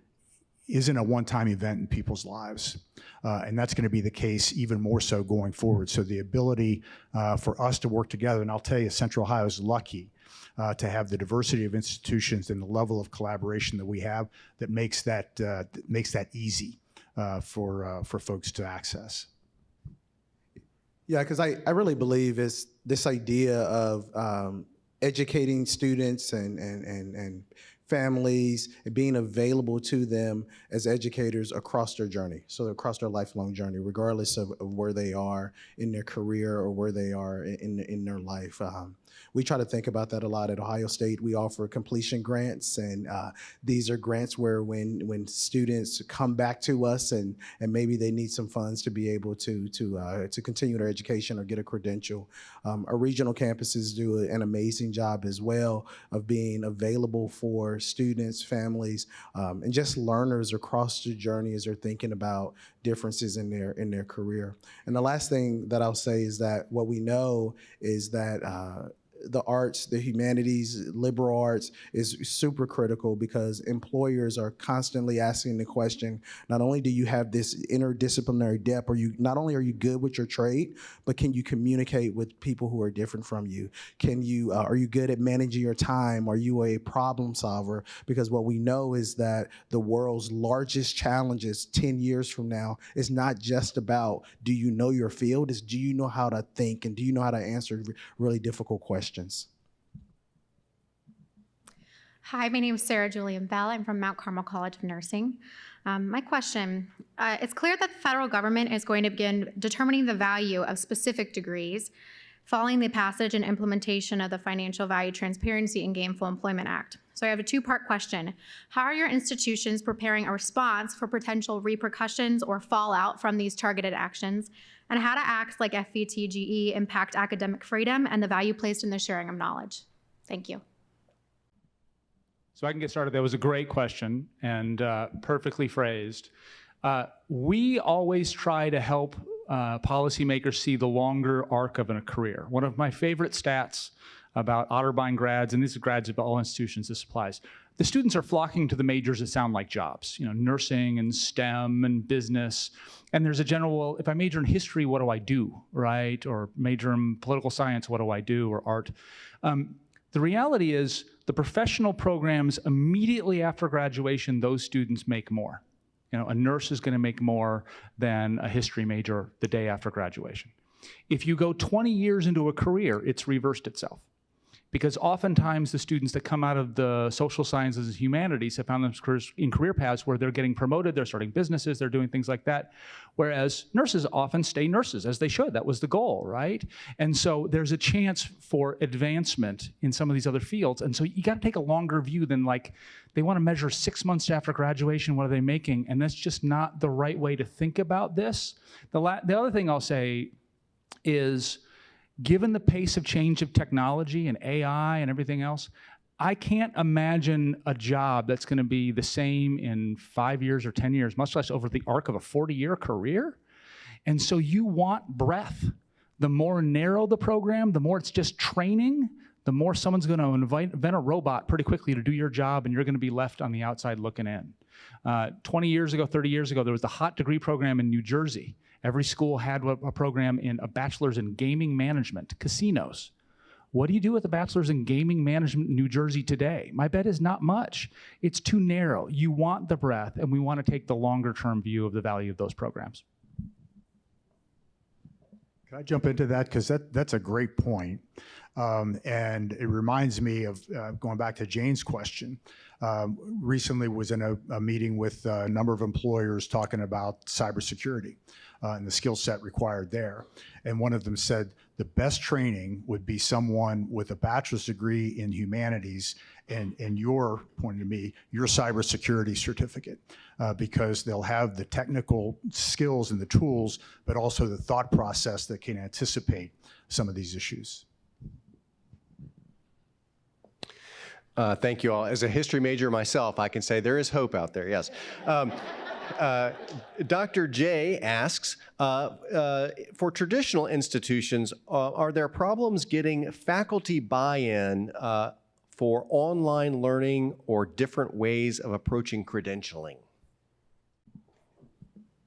isn't a one-time event in people's lives. And that's going to be the case even more so going forward. So the ability for us to work together, and I'll tell you, Central Ohio is lucky to have the diversity of institutions and the level of collaboration that we have that makes that easy for folks to access. Yeah, because I really believe it's this idea of educating students and families and being available to them as educators across their journey, so across their lifelong journey, regardless of where they are in their career or where they are in their life. We try to think about that a lot at Ohio State. We offer completion grants, and these are grants where when students come back to us and maybe they need some funds to be able to continue their education or get a credential. Our regional campuses do an amazing job as well of being available for students, families, and just learners across the journey as they're thinking about differences in their career. And the last thing that I'll say is that what we know is that the arts, the humanities, liberal arts is super critical because employers are constantly asking the question, not only do you have this interdisciplinary depth, not only are you good with your trade, but can you communicate with people who are different from you? Are you good at managing your time? Are you a problem solver? Because what we know is that the world's largest challenges 10 years from now is not just about do you know your field, it's do you know how to think and do you know how to answer really difficult questions. Hi, my name is Sarah Julian Bell. I'm from Mount Carmel College of Nursing. My question, it's clear that the federal government is going to begin determining the value of specific degrees following the passage and implementation of the Financial Value Transparency and Gainful Employment Act. So I have a two-part question. How are your institutions preparing a response for potential repercussions or fallout from these targeted actions? And how do acts like FVTGE impact academic freedom and the value placed in the sharing of knowledge? Thank you. So I can get started. That was a great question and perfectly phrased. We always try to help policymakers see the longer arc of a career. One of my favorite stats about Otterbein grads, and these are grads of all institutions, this applies. The students are flocking to the majors that sound like jobs, nursing and STEM and business. And there's a general, well, if I major in history, what do I do, right? Or major in political science, what do I do, or art? The reality is the professional programs immediately after graduation, those students make more. A nurse is going to make more than a history major the day after graduation. If you go 20 years into a career, it's reversed itself. Because oftentimes the students that come out of the social sciences and humanities have found themselves in career paths where they're getting promoted, they're starting businesses, they're doing things like that. Whereas nurses often stay nurses, as they should. That was the goal, right? And so there's a chance for advancement in some of these other fields. And so you got to take a longer view than like, they want to measure 6 months after graduation, what are they making? And that's just not the right way to think about this. The other thing I'll say is, given the pace of change of technology and AI and everything else, I can't imagine a job that's going to be the same in 5 years or 10 years, much less over the arc of a 40-year career. And so you want breadth. The more narrow the program, the more it's just training, the more someone's going to invent a robot pretty quickly to do your job, and you're going to be left on the outside looking in. 20 years ago, 30 years ago, there was the hot degree program in New Jersey. Every school had a program in a bachelor's in gaming management, casinos. What do you do with a bachelor's in gaming management in New Jersey today? My bet is not much. It's too narrow. You want the breadth, and we want to take the longer term view of the value of those programs. Can I jump into that? Because that's a great point. And it reminds me of going back to Jane's question. Recently was in a meeting with a number of employers talking about cybersecurity and the skill set required there. And one of them said the best training would be someone with a bachelor's degree in humanities and your, pointing to me, your cybersecurity certificate, because they'll have the technical skills and the tools, but also the thought process that can anticipate some of these issues. Thank you all. As a history major myself, I can say there is hope out there, yes. Dr. J asks, for traditional institutions, are there problems getting faculty buy-in for online learning or different ways of approaching credentialing?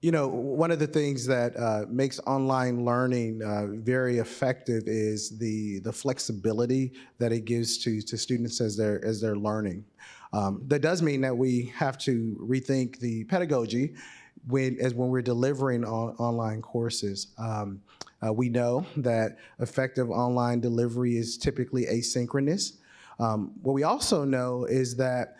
One of the things that makes online learning very effective is the flexibility that it gives to students as they're learning. That does mean that we have to rethink the pedagogy when we're delivering online courses. We know that effective online delivery is typically asynchronous. What we also know is that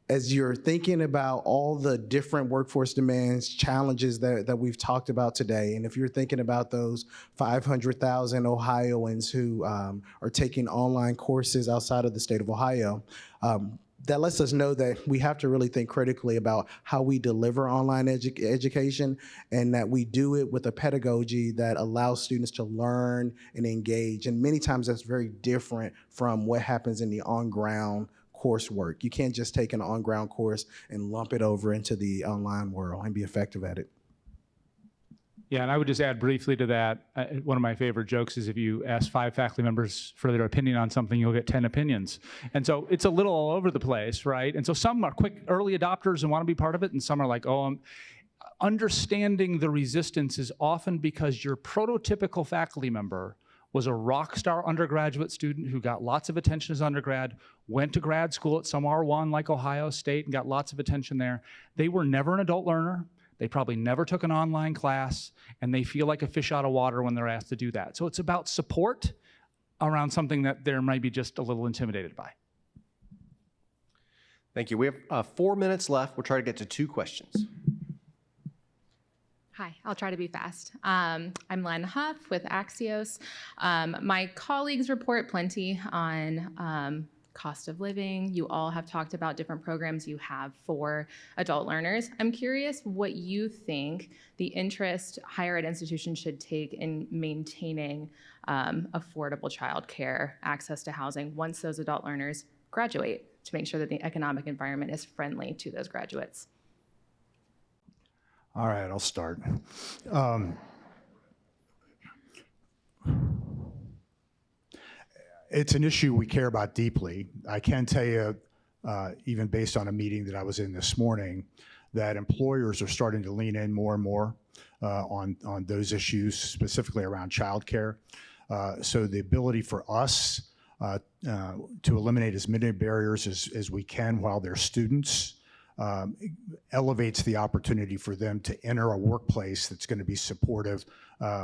as you're thinking about all the different workforce demands, challenges that we've talked about today, and if you're thinking about those 500,000 Ohioans who are taking online courses outside of the state of Ohio, that lets us know that we have to really think critically about how we deliver online education, and that we do it with a pedagogy that allows students to learn and engage. And many times that's very different from what happens in the on-ground coursework. You can't just take an on-ground course and lump it over into the online world and be effective at it. Yeah, and I would just add briefly to that, one of my favorite jokes is if you ask 5 faculty members for their opinion on something, you'll get 10 opinions. And so it's a little all over the place, right? And so some are quick early adopters and want to be part of it, and some are like, oh, understanding the resistance is often because your prototypical faculty member was a rock star undergraduate student who got lots of attention as undergrad, went to grad school at some R1 like Ohio State and got lots of attention there. They were never an adult learner. They probably never took an online class, and they feel like a fish out of water when they're asked to do that. So it's about support around something that they might be just a little intimidated by. Thank you. We have 4 minutes left. We'll try to get to 2 questions. Hi, I'll try to be fast. I'm Len Huff with Axios. My colleagues report plenty on cost of living. You all have talked about different programs you have for adult learners. I'm curious what you think the interest higher ed institutions should take in maintaining affordable childcare, access to housing once those adult learners graduate, to make sure that the economic environment is friendly to those graduates. All right, I'll start. It's an issue we care about deeply. I can tell you, even based on a meeting that I was in this morning, that employers are starting to lean in more and more on those issues, specifically around childcare. So the ability for us to eliminate as many barriers as we can while they're students elevates the opportunity for them to enter a workplace that's going to be supportive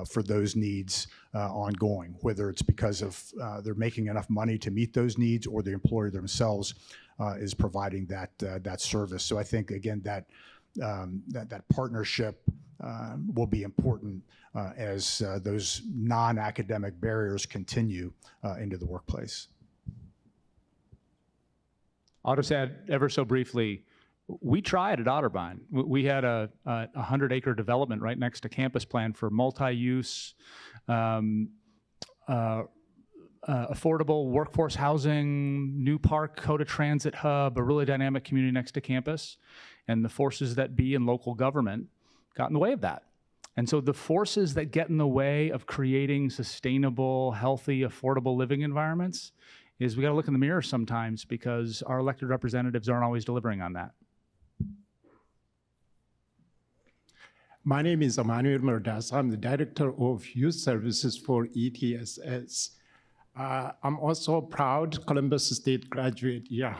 for those needs ongoing, whether it's because of they're making enough money to meet those needs or the employer themselves is providing that service. So I think, again, that partnership will be important as those non-academic barriers continue into the workplace. I'll just add ever so briefly, we tried at Otterbein. We had a 100-acre development right next to campus plan for multi-use, affordable workforce housing, new park, Coda Transit hub, a really dynamic community next to campus. And the forces that be in local government got in the way of that. And so the forces that get in the way of creating sustainable, healthy, affordable living environments is we got to look in the mirror sometimes, because our elected representatives aren't always delivering on that. My name is Emmanuel Merdas. I'm the Director of Youth Services for ETSS. I'm also a proud Columbus State graduate, yeah.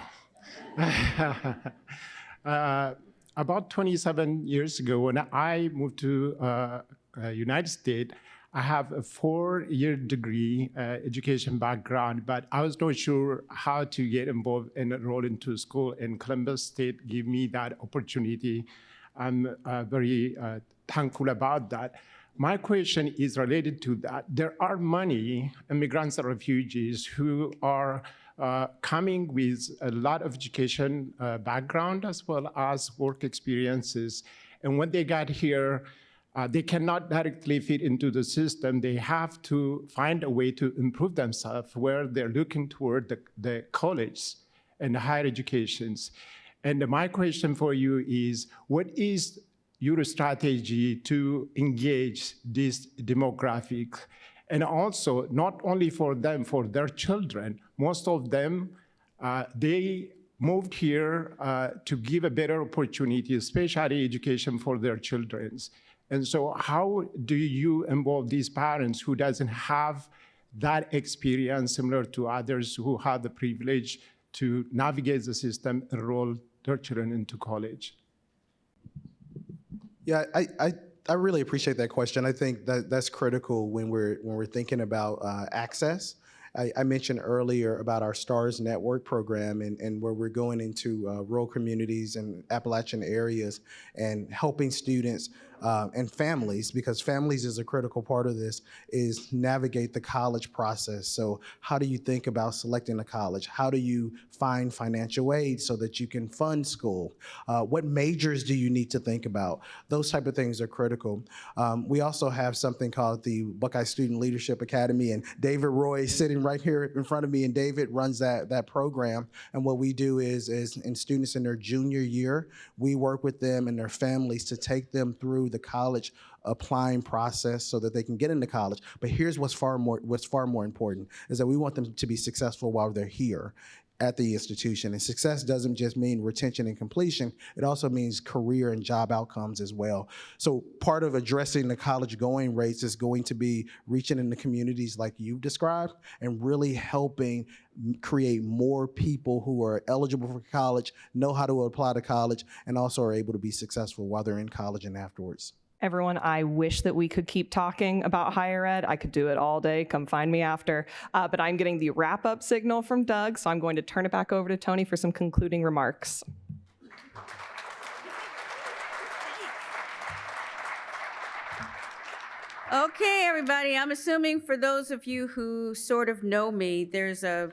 About 27 years ago, when I moved to United States, I have a 4-year degree education background, but I was not sure how to get involved and enroll into school, and Columbus State gave me that opportunity. I'm very thankful about that. My question is related to that. There are many immigrants and refugees who are coming with a lot of education background as well as work experiences. And when they got here, they cannot directly fit into the system. They have to find a way to improve themselves where they're looking toward the college and higher educations. And my question for you is, what is your strategy to engage this demographic? And also, not only for them, for their children. Most of them, they moved here to give a better opportunity, especially education for their children. And so how do you involve these parents who doesn't have that experience similar to others who have the privilege to navigate the system, enroll their children into college? Yeah, I really appreciate that question. I think that's critical when we're thinking about access. I mentioned earlier about our STARS Network program and where we're going into rural communities and Appalachian areas and helping students and families, because families is a critical part of this, is navigate the college process. So how do you think about selecting a college? How do you find financial aid so that you can fund school? What majors do you need to think about? Those type of things are critical. We also have something called the Buckeye Student Leadership Academy, and David Roy is sitting right here in front of me, and David runs that program. And what we do is in students in their junior year, we work with them and their families to take them through through the college applying process so that they can get into college. But here's what's far more important is that we want them to be successful while they're here at the institution. And success doesn't just mean retention and completion, it also means career and job outcomes as well. So part of addressing the college going rates is going to be reaching into communities like you've described and really helping create more people who are eligible for college, know how to apply to college, and also are able to be successful while they're in college and afterwards. Everyone, I wish that we could keep talking about higher ed. I could do it all day. Come find me after. But I'm getting the wrap-up signal from Doug, so I'm going to turn it back over to Tony for some concluding remarks. Okay, everybody, I'm assuming for those of you who sort of know me, there's an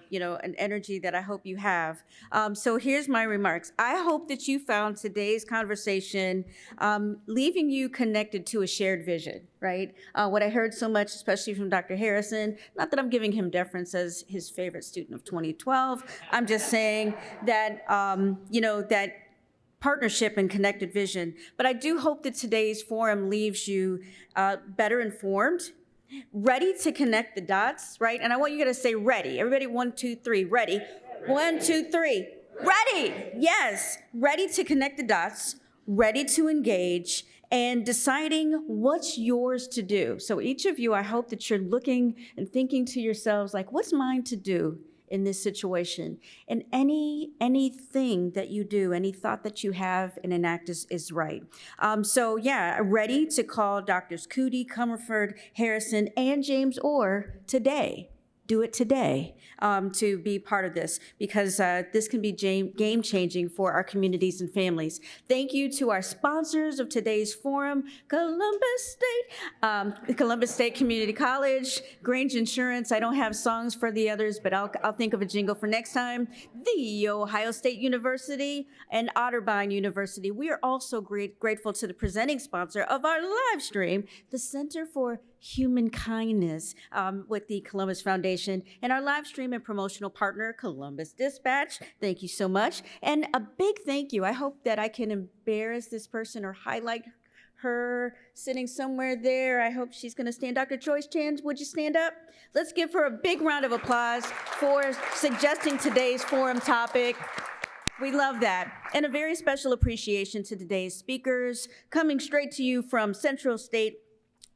energy that I hope you have. So here's my remarks. I hope that you found today's conversation leaving you connected to a shared vision, right? What I heard so much, especially from Dr. Harrison, not that I'm giving him deference as his favorite student of 2012, I'm just saying that, that partnership and connected vision. But I do hope that today's forum leaves you better informed, ready to connect the dots, right? And I want you to say ready. Everybody, 1, 2, 3, ready. 1, 2, 3, ready. Yes, ready to connect the dots, ready to engage, and deciding what's yours to do. So each of you, I hope that you're looking and thinking to yourselves, like, what's mine to do in this situation? And anything that you do, any thought that you have and enact is right. So yeah, ready to call Drs. Cootie, Comerford, Harrison, and James Orr today. Do it today to be part of this, because this can be game-changing for our communities and families. Thank you to our sponsors of today's forum, Columbus State Community College, Grange Insurance. I don't have songs for the others, but I'll think of a jingle for next time. The Ohio State University and Otterbein University. We are also grateful to the presenting sponsor of our live stream, the Center for Human Kindness with the Columbus Foundation, and our live stream and promotional partner, Columbus Dispatch. Thank you so much. And a big thank you. I hope that I can embarrass this person or highlight her sitting somewhere there. I hope she's going to stand. Dr. Joyce Chan, would you stand up? Let's give her a big round of applause for suggesting today's forum topic. We love that. And a very special appreciation to today's speakers, coming straight to you from Central State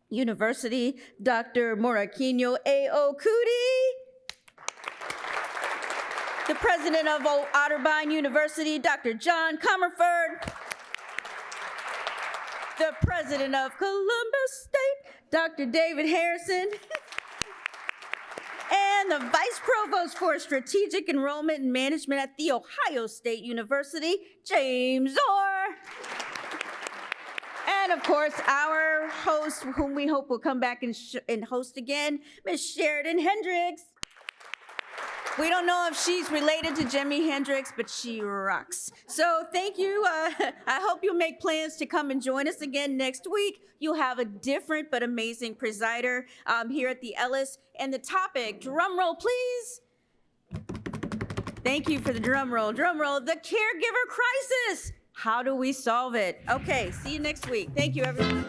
University, Dr. Moraquino A.O. Cootie, the president of Otterbein University, Dr. John Comerford, the president of Columbus State, Dr. David Harrison, and the vice provost for strategic enrollment and management at The Ohio State University, James Orr. And of course, our host, whom we hope will come back and host again, Ms. Sheridan Hendricks. We don't know if she's related to Jimi Hendrix, but she rocks. So thank you. I hope you'll make plans to come and join us again next week. You'll have a different but amazing presider here at the Ellis. And the topic, drum roll, please. Thank you for the drum roll. Drum roll, the caregiver crisis. How do we solve it? Okay, see you next week. Thank you, everyone.